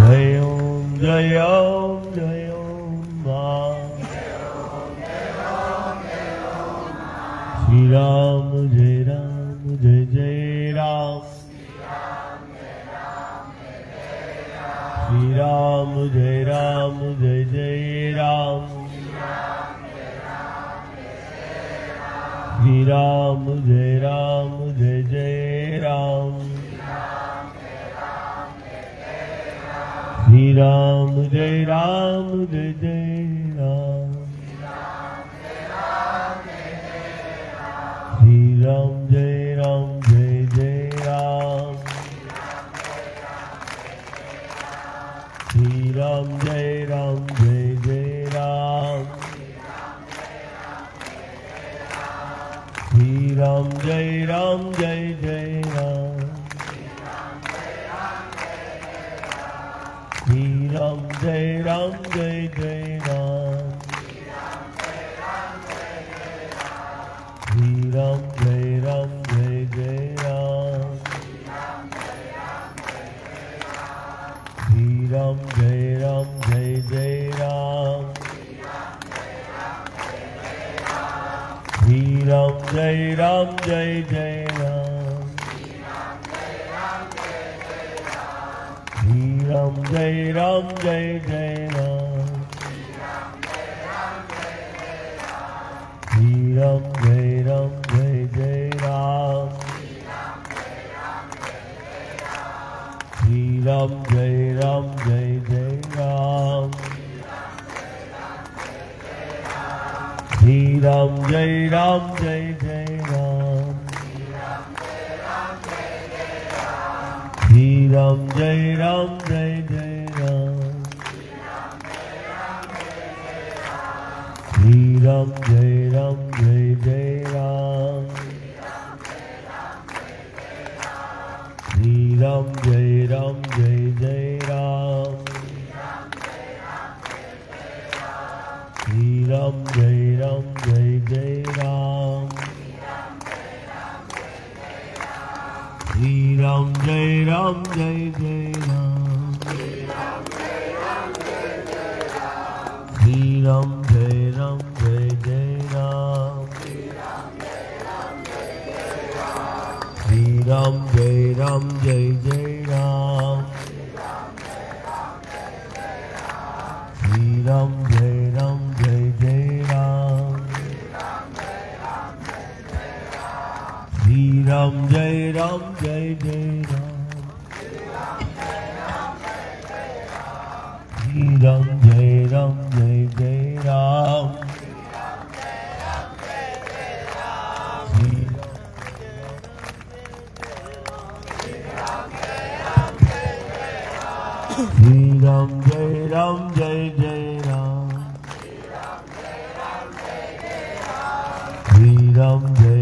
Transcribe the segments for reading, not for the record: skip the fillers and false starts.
जय ओम जय ओम जय ओम मां। श्री राम जय राम, श्री राम जय राम जय राम, श्री राम जय राम, श्री राम जय राम जय राम, श्री राम जय राम, श्री राम जय राम, श्री राम जय राम जय राम, श्री राम जय राम जय राम, श्री राम जय राम, श्री राम जय राम, श्री राम जय राम जय राम, श्री राम जय राम जय राम, श्री राम जय राम, श्री राम जय राम, श्री राम जय राम जय राम, श्री राम जय राम जय राम, श्री राम जय राम, श्री राम जय राम, श्री राम जय राम, श्री राम जय राम जय राम, श्री राम जय राम जय राम, श्री राम जय राम जय राम, श्री राम जय राम जय राम, श्री राम जय राम जय राम, श्री राम जय राम जय राम, श्री राम जय राम जय राम, श्री राम जय राम जय राम, श्री राम जय राम जय राम, श्री राम जय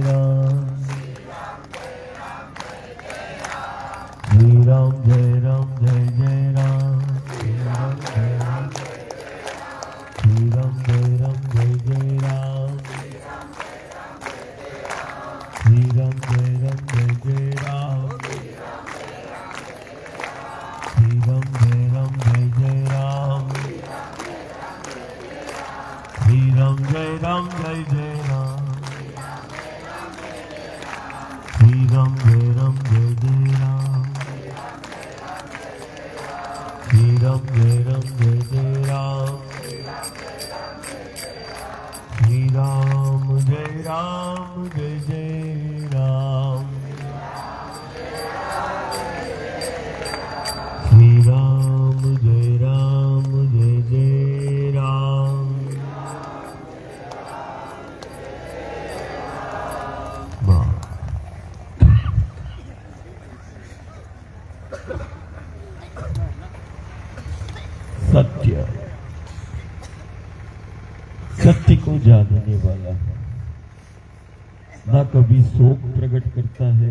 राम, श्री राम जय राम जय राम, श्री राम जय राम जय राम, श्री राम जय राम जय राम, श्री राम जय राम जय राम, श्री राम जय राम जय राम, श्री राम जय राम जय राम, श्री राम जय राम जय राम, श्री राम जय राम जय राम। सत्य सत्य को जानने वाला है, ना कभी शोक प्रकट करता है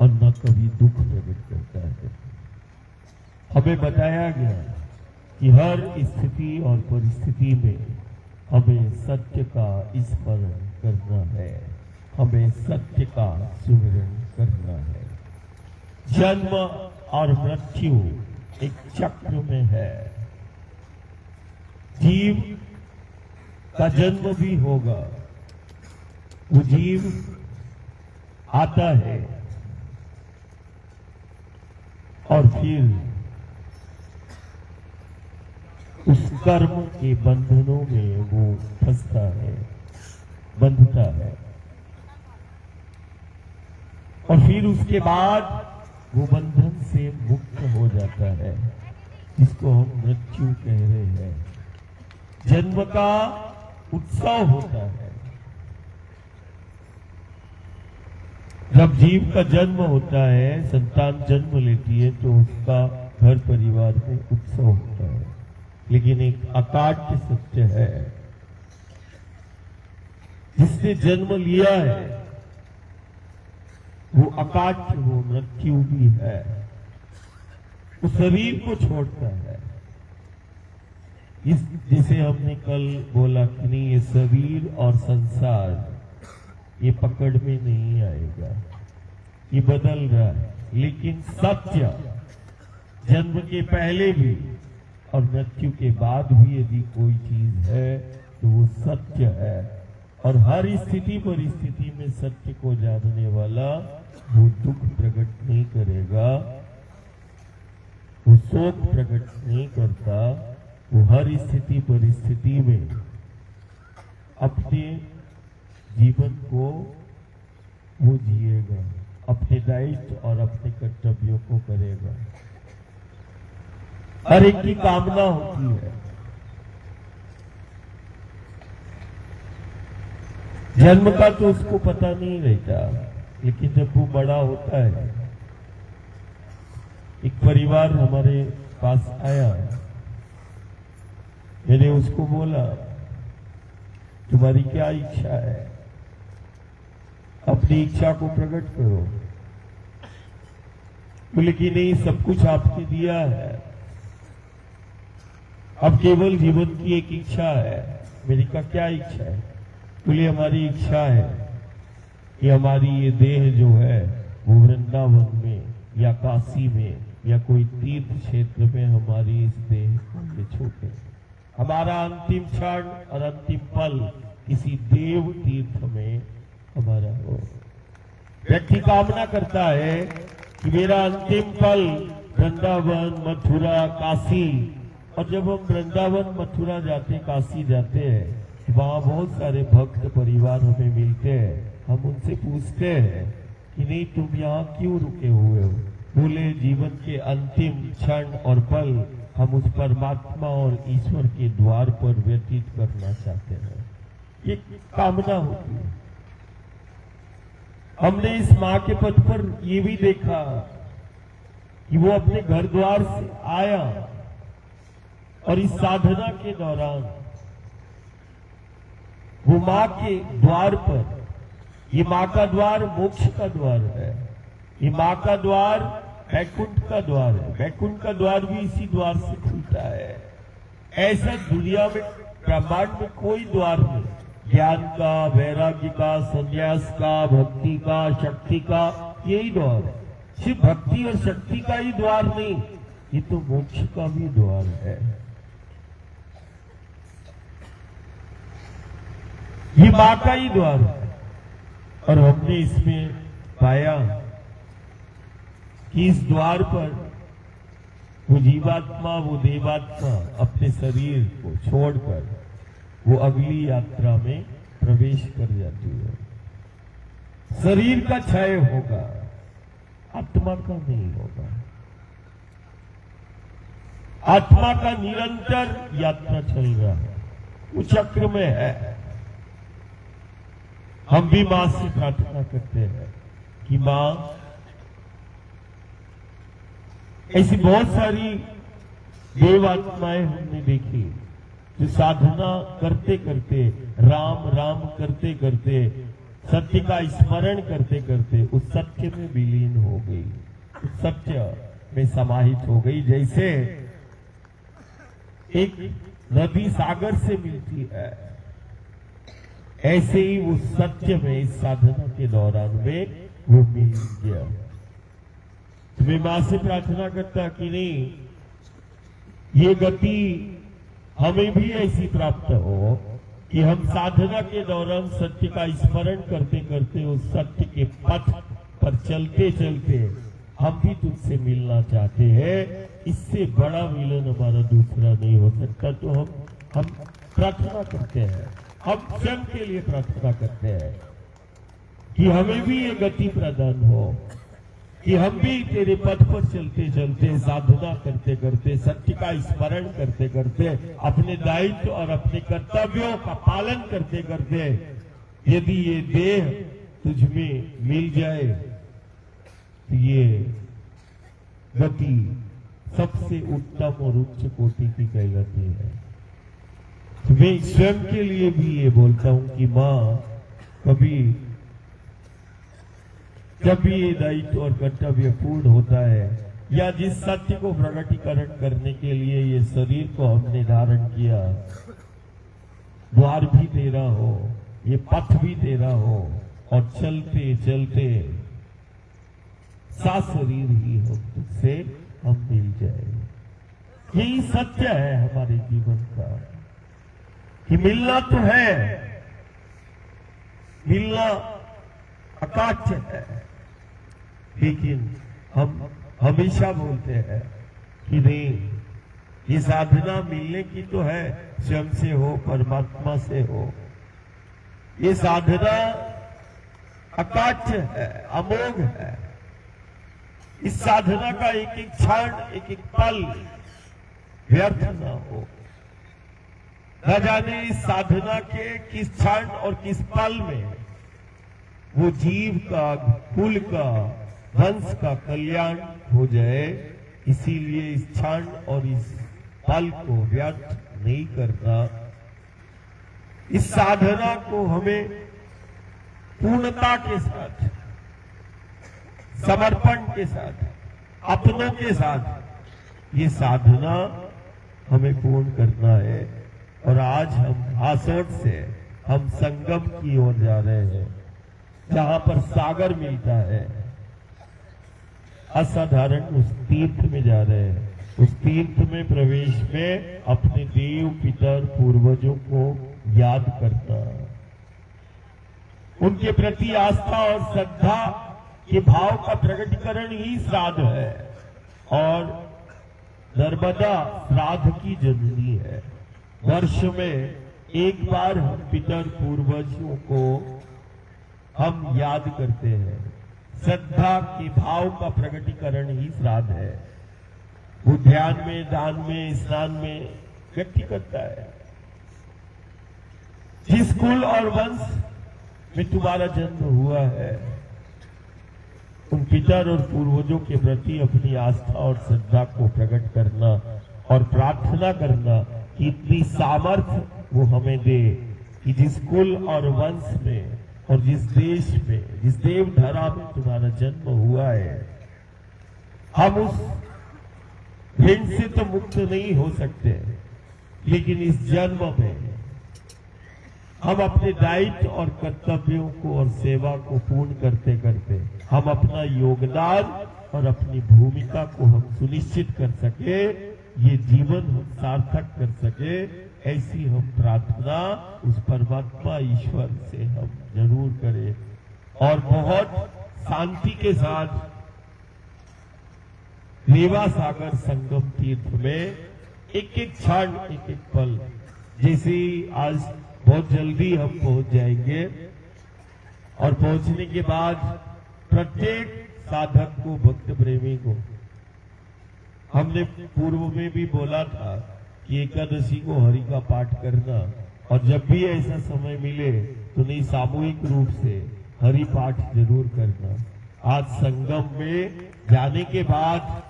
और ना कभी दुख प्रकट करता है। हमें बताया गया कि हर स्थिति और परिस्थिति में हमें सत्य का स्मरण करना है, हमें सत्य का सुमिरन करना है। जन्म और मृत्यु एक चक्र में है। जीव का जन्म भी होगा, वो जीव आता है और फिर उस कर्म के बंधनों में वो फंसता है, बंधता है, और फिर उसके बाद वो बंधन से मुक्त हो जाता है, जिसको हम मृत्यु कह रहे हैं। जन्म का उत्सव होता है। जब जीव का जन्म होता है, संतान जन्म लेती है, तो उसका घर परिवार में उत्सव होता है। लेकिन एक अकाट्य सत्य है, जिसने जन्म लिया है वो अकाट्य, वो मृत्यु भी है। वो शरीर को छोड़ता है। इस जिसे हमने कल बोला कि नहीं, ये शरीर और संसार ये पकड़ में नहीं आएगा, ये बदल रहा है। लेकिन सत्य जन्म के पहले भी और मृत्यु के बाद भी यदि कोई चीज है तो वो सत्य है। और हर स्थिति परिस्थिति में सत्य को जानने वाला वो दुख प्रकट नहीं करेगा, वो शोक प्रकट नहीं करता। वो हर स्थिति परिस्थिति में अपने जीवन को वो जिएगा, अपने दायित्व और अपने कर्तव्यों को करेगा। हर एक की कामना होती है। जन्म का तो उसको पता नहीं रहता, लेकिन जब वो बड़ा होता है, एक परिवार हमारे पास आया, मैंने उसको बोला तुम्हारी क्या इच्छा है, अपनी इच्छा को प्रकट करो। बोले कि नहीं, सब कुछ आपने दिया है, अब केवल जीवन की एक इच्छा है। मेरी का क्या इच्छा है? बोले हमारी इच्छा है कि हमारी ये देह जो है वो वृंदावन में या काशी में या कोई तीर्थ क्षेत्र में हमारी इस देह को ले छोड़े। हमारा अंतिम क्षण और अंतिम पल किसी देव तीर्थ में हमारा हो। व्यक्ति कामना करता है कि मेरा अंतिम पल वृंदावन, मथुरा, काशी। और जब हम वृंदावन, मथुरा जाते, काशी जाते हैं, वहां बहुत सारे भक्त परिवार हमें मिलते हैं। हम उनसे पूछते हैं कि नहीं, तुम यहाँ क्यों रुके हुए हो? बोले जीवन के अंतिम क्षण और पल हम उस परमात्मा और ईश्वर के द्वार पर व्यतीत करना चाहते हैं। ये कामना होती है। हमने इस माँ के पद पर ये भी देखा कि वो अपने घर द्वार से आया और इस साधना के दौरान वो माँ के द्वार पर, ये माँ का द्वार मोक्ष का द्वार है, ये माँ का द्वार वैकुंठ का द्वार है। वैकुंठ का द्वार भी इसी द्वार से खुलता है। ऐसा दुनिया में, ब्रह्मांड में कोई द्वार नहीं। ज्ञान का, वैराग्य का, संन्यास का, भक्ति का, शक्ति का, यही द्वार है। सिर्फ भक्ति और शक्ति का ही द्वार नहीं, ये तो मोक्ष का भी द्वार है। ये माँ का ही द्वार है। और हमने इसमें पाया कि इस द्वार पर वो जीवात्मा, वो देवात्मा अपने शरीर को छोड़कर वो अगली यात्रा में प्रवेश कर जाती है। शरीर का क्षय होगा, आत्मा का नहीं होगा। आत्मा का निरंतर यात्रा चल रहा है, वो चक्र में है। हम भी मां से प्रार्थना करते हैं कि मां, ऐसी बहुत सारी देव आत्माएं हमने देखी जो साधना करते करते, राम राम करते करते, सत्य का स्मरण करते करते उस सत्य में विलीन हो गई, उस सत्य में समाहित हो गई। जैसे एक नदी सागर से मिलती है, ऐसे ही उस सत्य में, इस साधना के दौरान में वो मिल गया। मैं मां से प्रार्थना करता कि नहीं, ये गति हमें भी ऐसी प्राप्त हो कि हम साधना के दौरान सत्य का स्मरण करते करते उस सत्य के पथ पर चलते चलते हम भी तुझसे मिलना चाहते हैं। इससे बड़ा मिलन हमारा दूसरा नहीं हो सकता। तो हम प्रार्थना करते हैं, हम स्वयं के लिए प्रार्थना करते हैं कि हमें भी ये गति प्रदान हो, कि हम भी तेरे पथ पर चलते चलते, साधना करते करते, सत्य का स्मरण करते करते, अपने दायित्व और अपने कर्तव्यों का पालन करते करते, यदि ये देह तुझ में मिल जाए तो ये गति सबसे उत्तम और उच्च कोटि की कहलाती है। तो मैं स्वयं के लिए भी ये बोलता हूं कि मां, कभी जब भी ये दायित्व और कर्तव्य पूर्ण होता है, या जिस सत्य को प्रकटीकरण करने के लिए ये शरीर को हमने धारण किया, द्वार भी तेरा हो, ये पथ भी तेरा हो, और चलते चलते सा शरीर ही हो तुझसे हम मिल जाए। यही सत्य है हमारे जीवन का कि मिलना तो है, मिलना अकाट्य है, लेकिन हम हमेशा बोलते हैं कि नहीं, ये साधना मिलने की तो है, स्वयं से हो, परमात्मा से हो। ये साधना अकाट्य है, अमोघ है। इस साधना का एक एक क्षण, एक एक पल व्यर्थ ना हो। न जाने इस साधना के किस क्षण और किस पल में वो जीव का, कुल का, वंश का कल्याण हो जाए। इसीलिए इस क्षण और इस पल को व्यर्थ नहीं करना। इस साधना को हमें पूर्णता के साथ, समर्पण के साथ, अपनों के साथ ये साधना हमें पूर्ण करना है। और आज हम आसोट से हम संगम की ओर जा रहे हैं, जहां पर सागर मिलता है। असाधारण उस तीर्थ में जा रहे हैं। उस तीर्थ में प्रवेश में अपने देव, पितर, पूर्वजों को याद करना, उनके प्रति आस्था और श्रद्धा के भाव का प्रकटीकरण ही श्राद्ध है। और नर्मदा श्राद्ध की जननी है। वर्ष में एक बार हम पितर पूर्वजों को हम याद करते हैं। श्रद्धा के भाव का प्रकटीकरण ही श्राद्ध है। वो ध्यान में, दान में, स्नान में व्यक्ति करता है। जिस कुल और वंश में तुम्हारा जन्म हुआ है, उन पितर और पूर्वजों के प्रति अपनी आस्था और श्रद्धा को प्रकट करना और प्रार्थना करना कि इतनी सामर्थ्य वो हमें दे कि जिस कुल और वंश में और जिस देश में, जिस देवधरा में तुम्हारा जन्म हुआ है, हम उस ऋण से तो मुक्त नहीं हो सकते, लेकिन इस जन्म में हम अपने दायित्व और कर्तव्यों को और सेवा को पूर्ण करते करते हम अपना योगदान और अपनी भूमिका को हम सुनिश्चित कर सके, ये जीवन हम सार्थक कर सके, ऐसी हम प्रार्थना उस परमात्मा ईश्वर से हम जरूर करें। और बहुत शांति के साथ रेवा सागर संगम तीर्थ में एक एक क्षण, एक एक पल, जैसे आज बहुत जल्दी हम पहुंच जाएंगे और पहुंचने के बाद प्रत्येक साधक को, भक्त प्रेमी को, हमने पूर्व में भी बोला था कि एकादशी को हरि का पाठ करना, और जब भी ऐसा समय मिले तो नहीं सामूहिक रूप से हरि पाठ जरूर करना। आज संगम में जाने के बाद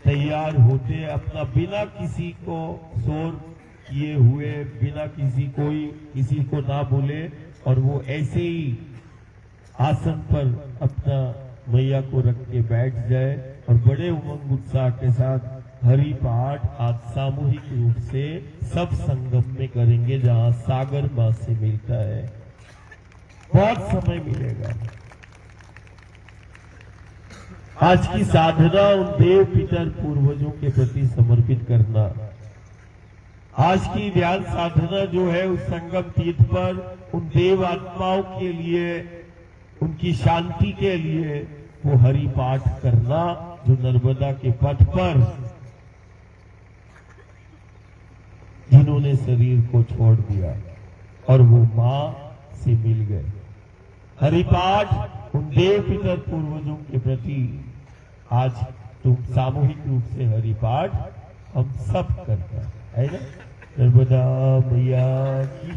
तैयार होते अपना बिना किसी को शोर किए हुए, बिना किसी को ना बोले, और वो ऐसे ही आसन पर अपना मैया को रख के बैठ जाए और बड़े उमंग उत्साह के साथ हरि पाठ आज सामूहिक रूप से सब संगम में करेंगे, जहां सागर मां से मिलता है। बहुत समय मिलेगा। आज की साधना उन देव पितर पूर्वजों के प्रति समर्पित करना। आज की ध्यान साधना जो है उस संगम तीर्थ पर उन देव आत्माओं के लिए, उनकी शांति के लिए वो हरि पाठ करना जो नर्मदा के पथ पर जिन्होंने शरीर को छोड़ दिया और वो मां से मिल गए। हरिपाठ उन देव पितर पूर्वजों के प्रति आज तुम सामूहिक रूप से हरिपाठ हम सब करते हैं, है ना। नर्मदा मैया की